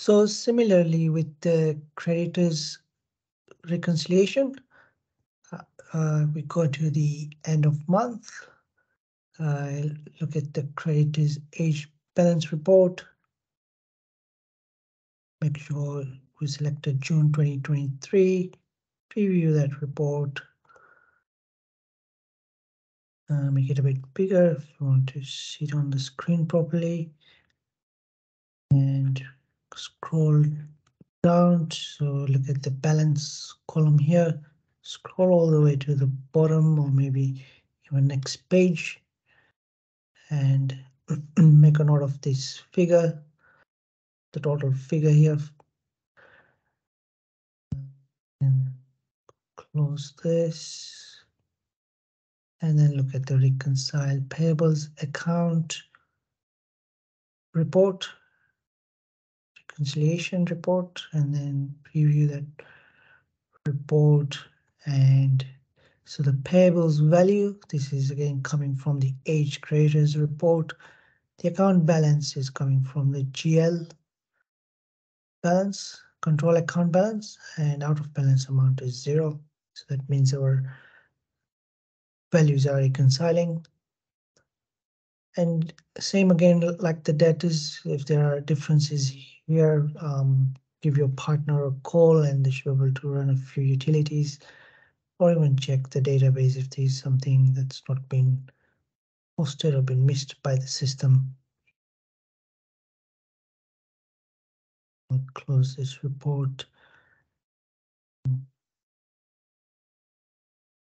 So similarly with the creditors reconciliation, we go to the end of month, look at the creditors aged balance report, make sure we selected June 2023, preview that report, make it a bit bigger if you want to see it on the screen properly, and scroll down. So look at the balance column here, scroll all the way to the bottom or maybe even next page, and make a note of this figure, the total figure here, and close this, and then look at the reconcile payables account report, reconciliation report, and then preview that report. And so the payables value, this is again coming from the aged creditors report. The account balance is coming from the GL balance, control account balance, and out of balance amount is 0. So that means our values are reconciling. And same again, like the debtors, if there are differences here, give your partner a call and they should be able to run a few utilities, or even check the database if there's something that's not been posted or been missed by the system. I'll close this report.